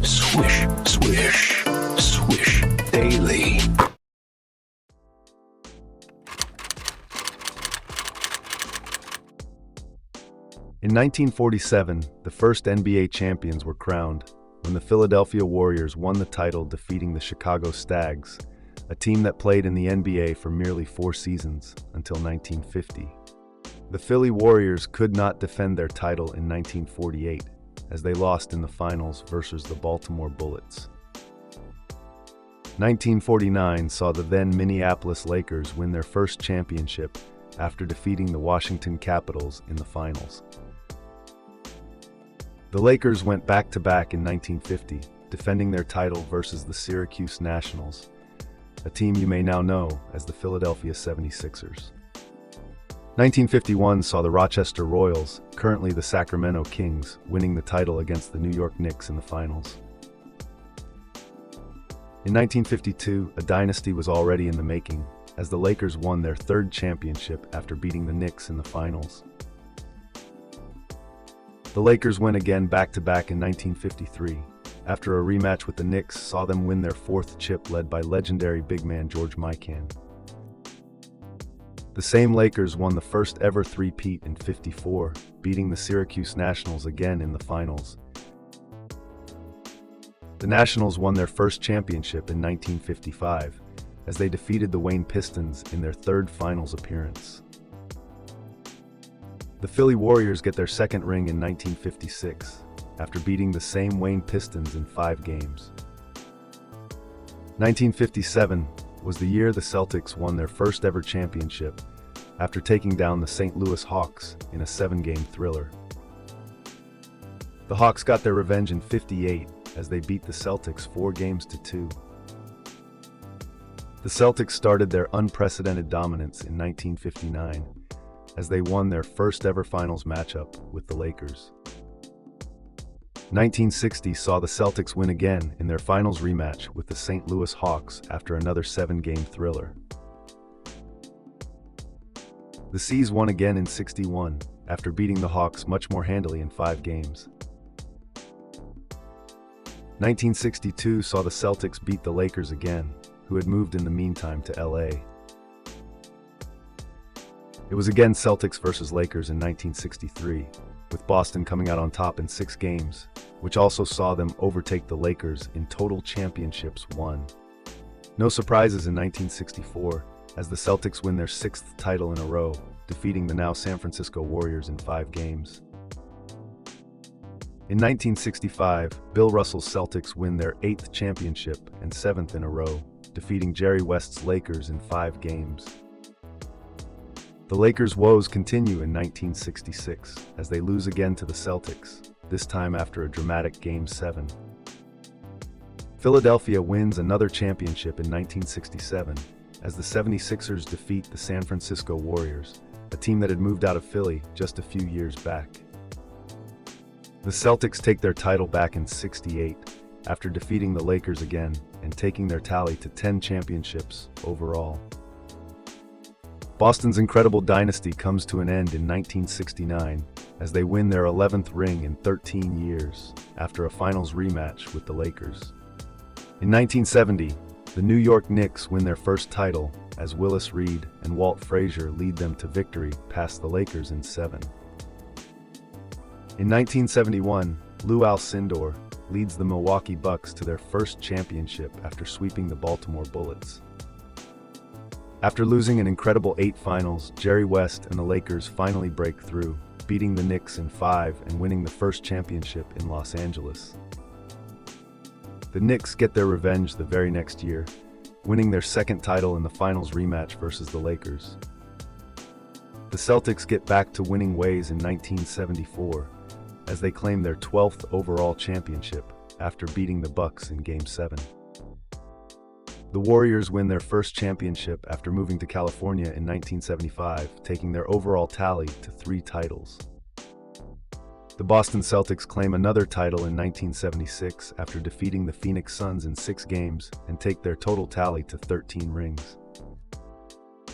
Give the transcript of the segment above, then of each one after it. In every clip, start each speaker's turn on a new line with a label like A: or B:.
A: Swish, swish, swish daily.
B: In 1947, the first NBA champions were crowned when the Philadelphia Warriors won the title, defeating the Chicago Stags, a team that played in the NBA for merely 4 seasons until 1950. The Philly Warriors could not defend their title in 1948, as they lost in the finals versus the Baltimore Bullets. 1949 saw the then Minneapolis Lakers win their first championship after defeating the Washington Capitals in the finals. The Lakers went back-to-back in 1950, defending their title versus the Nationals, a team you may now know as the Philadelphia 76ers. 1951 saw the Rochester Royals, currently the Sacramento Kings, winning the title against the New York Knicks in the finals. In 1952, a dynasty was already in the making, as the Lakers won their 3rd championship after beating the Knicks in the finals. The Lakers went again back-to-back in 1953, after a rematch with the Knicks saw them win their 4th chip, led by legendary big man George Mikan. The same Lakers won the first ever three-peat in '54, beating the Syracuse Nationals again in the finals. The Nationals won their first championship in 1955, as they defeated the Wayne Pistons in their 3rd finals appearance. The Philly Warriors get their 2nd ring in 1956, after beating the same Wayne Pistons in 5 games. 1957 was the year the Celtics won their first ever championship, after taking down the St. Louis Hawks in a 7-game thriller. The Hawks got their revenge in '58 as they beat the Celtics 4-2. The Celtics started their unprecedented dominance in 1959, as they won their first ever finals matchup with the Lakers. 1960 saw the Celtics win again in their finals rematch with the St. Louis Hawks after another 7-game thriller. The C's won again in '61 after beating the Hawks much more handily in 5 games. 1962 saw the Celtics beat the Lakers again, who had moved in the meantime to LA. It was again Celtics versus Lakers in 1963, with Boston coming out on top in 6 games, which also saw them overtake the Lakers in total championships won. No surprises in 1964, as the Celtics win their 6th title in a row, defeating the now San Francisco Warriors in 5 games. In 1965, Bill Russell's Celtics win their 8th championship and 7th in a row, defeating Jerry West's Lakers in 5 games. The Lakers' woes continue in 1966, as they lose again to the Celtics, this time after a dramatic Game 7. Philadelphia wins another championship in 1967, as the 76ers defeat the San Francisco Warriors, a team that had moved out of Philly just a few years back. The Celtics take their title back in '68, after defeating the Lakers again and taking their tally to 10 championships overall. Boston's incredible dynasty comes to an end in 1969, as they win their 11th ring in 13 years, after a finals rematch with the Lakers. In 1970, the New York Knicks win their first title, as Willis Reed and Walt Frazier lead them to victory past the Lakers in 7. In 1971, Lou Alcindor leads the Milwaukee Bucks to their first championship after sweeping the Baltimore Bullets. After losing an incredible 8 finals, Jerry West and the Lakers finally break through, beating the Knicks in 5 and winning the first championship in Los Angeles. The Knicks get their revenge the very next year, winning their 2nd title in the finals rematch versus the Lakers. The Celtics get back to winning ways in 1974, as they claim their 12th overall championship after beating the Bucks in Game 7. The Warriors win their first championship after moving to California in 1975, taking their overall tally to 3 titles. The Boston Celtics claim another title in 1976 after defeating the Phoenix Suns in 6 games and take their total tally to 13 rings.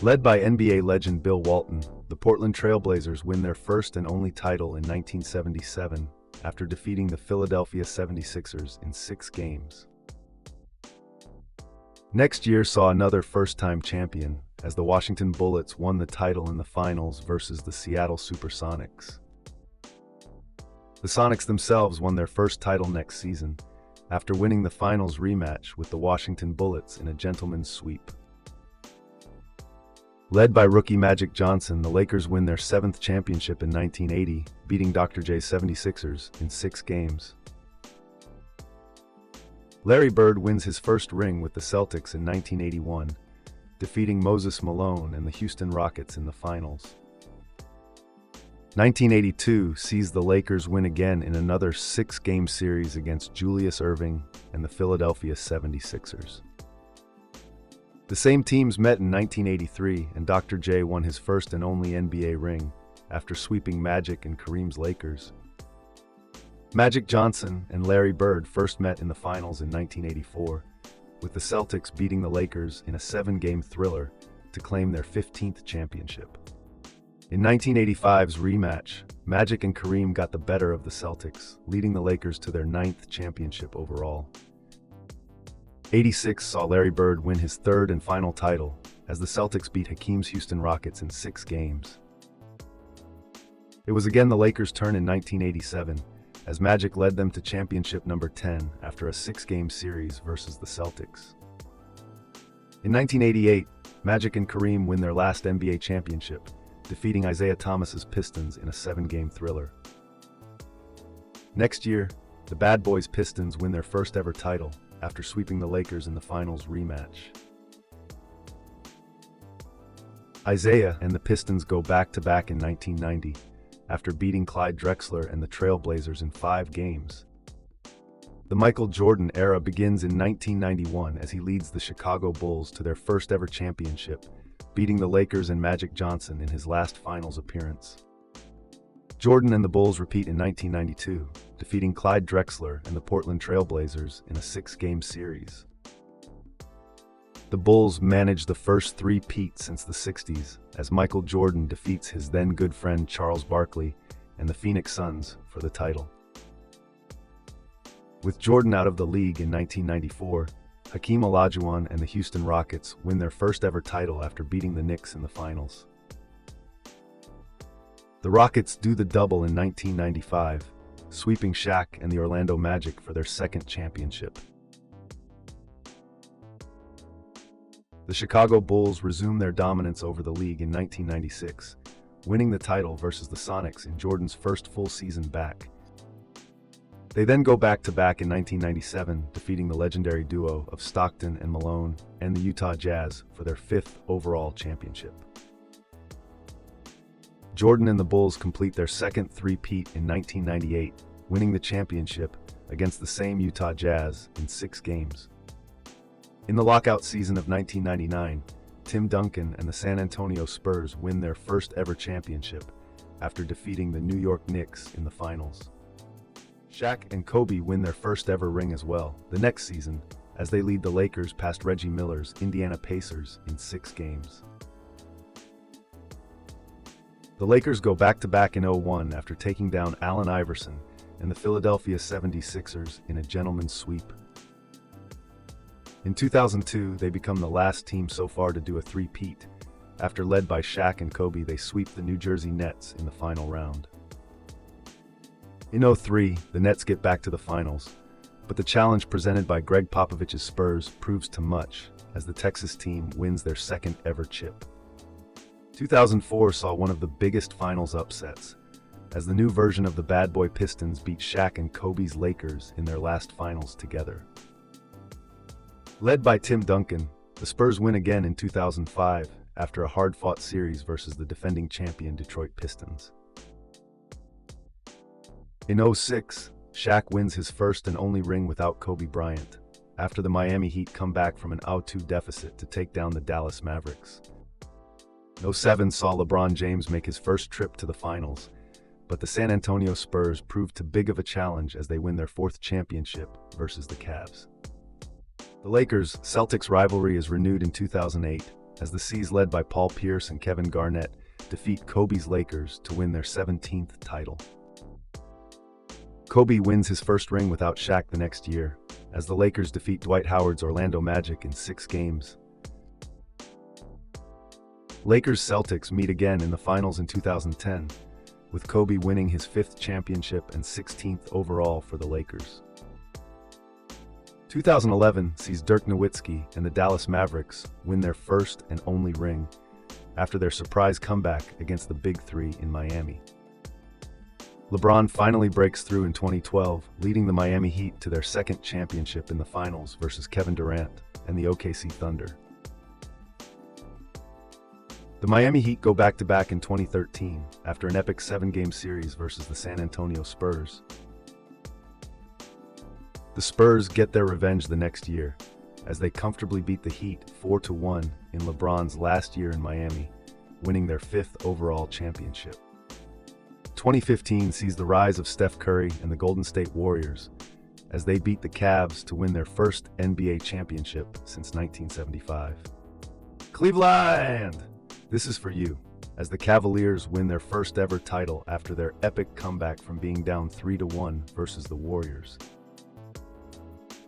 B: Led by NBA legend Bill Walton, the Portland Trail Blazers win their first and only title in 1977, after defeating the Philadelphia 76ers in 6 games. Next year saw another first-time champion, as the Washington Bullets won the title in the finals versus the Seattle Supersonics. The Sonics themselves won their first title next season, after winning the finals rematch with the Washington Bullets in a gentleman's sweep. Led by rookie Magic Johnson, the Lakers win their 7th championship in 1980, beating Dr. J's 76ers in 6 games. Larry Bird wins his first ring with the Celtics in 1981, defeating Moses Malone and the Houston Rockets in the finals. 1982 sees the Lakers win again in another 6-game series against Julius Erving and the Philadelphia 76ers. The same teams met in 1983, and Dr. J won his first and only NBA ring after sweeping Magic and Kareem's Lakers. Magic Johnson and Larry Bird first met in the finals in 1984, with the Celtics beating the Lakers in a 7-game thriller to claim their 15th championship. In 1985's rematch, Magic and Kareem got the better of the Celtics, leading the Lakers to their 9th championship overall. 86 saw Larry Bird win his 3rd and final title, as the Celtics beat Hakeem's Houston Rockets in 6 games. It was again the Lakers' turn in 1987, as Magic led them to championship number 10 after a 6-game series versus the Celtics. In 1988, Magic and Kareem win their last NBA championship, defeating Isaiah Thomas's Pistons in a 7-game thriller. Next year, the Bad Boys Pistons win their first ever title after sweeping the Lakers in the finals rematch. Isaiah and the Pistons go back-to-back in 1990, after beating Clyde Drexler and the Trail Blazers in 5 games. The Michael Jordan era begins in 1991 as he leads the Chicago Bulls to their first ever championship, beating the Lakers and Magic Johnson in his last finals appearance. Jordan and the Bulls repeat in 1992, defeating Clyde Drexler and the Portland Trail Blazers in a 6-game series. The Bulls manage the first three-peat since the 60s, as Michael Jordan defeats his then good friend Charles Barkley and the Phoenix Suns for the title. With Jordan out of the league in 1994, Hakeem Olajuwon and the Houston Rockets win their first ever title after beating the Knicks in the finals. The Rockets do the double in 1995, sweeping Shaq and the Orlando Magic for their 2nd championship. The Chicago Bulls resume their dominance over the league in 1996, winning the title versus the Sonics in Jordan's first full season back. They then go back-to-back in 1997, defeating the legendary duo of Stockton and Malone and the Utah Jazz for their 5th overall championship. Jordan and the Bulls complete their 2nd three-peat in 1998, winning the championship against the same Utah Jazz in 6 games. In the lockout season of 1999, Tim Duncan and the San Antonio Spurs win their first ever championship after defeating the New York Knicks in the finals. Shaq and Kobe win their first ever ring as well the next season, as they lead the Lakers past Reggie Miller's Indiana Pacers in 6 games. The Lakers go back-to-back in 2001 after taking down Allen Iverson and the Philadelphia 76ers in a gentleman's sweep. In 2002, they become the last team so far to do a three-peat. After led by Shaq and Kobe, they sweep the New Jersey Nets in the final round. In 2003, the Nets get back to the finals, but the challenge presented by Greg Popovich's Spurs proves too much, as the Texas team wins their 2nd ever chip. 2004 saw one of the biggest finals upsets, as the new version of the Bad Boy Pistons beat Shaq and Kobe's Lakers in their last finals together. Led by Tim Duncan, the Spurs win again in 2005 after a hard-fought series versus the defending champion Detroit Pistons. In 2006, Shaq wins his first and only ring without Kobe Bryant, after the Miami Heat come back from an 0-2 deficit to take down the Dallas Mavericks. 2007 saw LeBron James make his first trip to the finals, but the San Antonio Spurs proved too big of a challenge as they win their 4th championship versus the Cavs. The Lakers-Celtics rivalry is renewed in 2008, as the C's led by Paul Pierce and Kevin Garnett defeat Kobe's Lakers to win their 17th title. Kobe wins his first ring without Shaq the next year, as the Lakers defeat Dwight Howard's Orlando Magic in 6 games. Lakers-Celtics meet again in the finals in 2010, with Kobe winning his 5th championship and 16th overall for the Lakers. 2011 sees Dirk Nowitzki and the Dallas Mavericks win their first and only ring after their surprise comeback against the Big Three in Miami. LeBron finally breaks through in 2012, leading the Miami Heat to their 2nd championship in the finals versus Kevin Durant and the OKC Thunder. The Miami Heat go back-to-back in 2013 after an epic 7-game series versus the San Antonio Spurs. The Spurs get their revenge the next year, as they comfortably beat the Heat 4-1 in LeBron's last year in Miami, winning their 5th overall championship. 2015 sees the rise of Steph Curry and the Golden State Warriors, as they beat the Cavs to win their first NBA championship since 1975. Cleveland! This is for you, as the Cavaliers win their first ever title after their epic comeback from being down 3-1 versus the Warriors.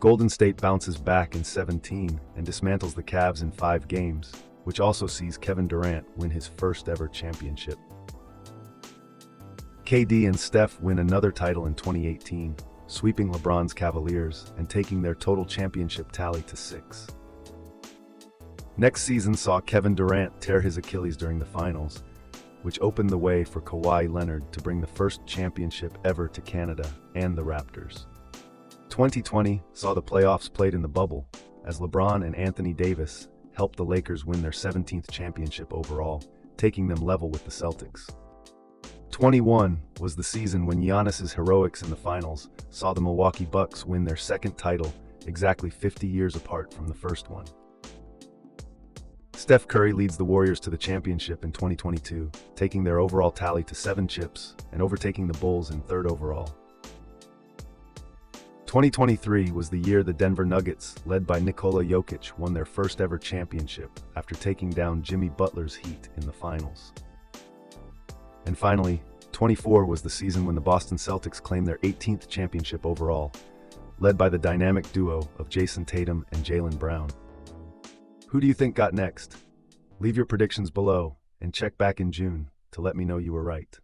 B: Golden State bounces back in 17 and dismantles the Cavs in 5 games, which also sees Kevin Durant win his first ever championship. KD and Steph win another title in 2018, sweeping LeBron's Cavaliers and taking their total championship tally to 6. Next season saw Kevin Durant tear his Achilles during the finals, which opened the way for Kawhi Leonard to bring the first championship ever to Canada and the Raptors. 2020 saw the playoffs played in the bubble, as LeBron and Anthony Davis helped the Lakers win their 17th championship overall, taking them level with the Celtics. 21 was the season when Giannis's heroics in the finals saw the Milwaukee Bucks win their 2nd title, exactly 50 years apart from the first one. Steph Curry leads the Warriors to the championship in 2022, taking their overall tally to 7 chips and overtaking the Bulls in 3rd overall. 2023 was the year the Denver Nuggets, led by Nikola Jokic, won their first ever championship after taking down Jimmy Butler's Heat in the finals. And finally, 24 was the season when the Boston Celtics claimed their 18th championship overall, led by the dynamic duo of Jason Tatum and Jaylen Brown. Who do you think got next? Leave your predictions below and check back in June to let me know you were right.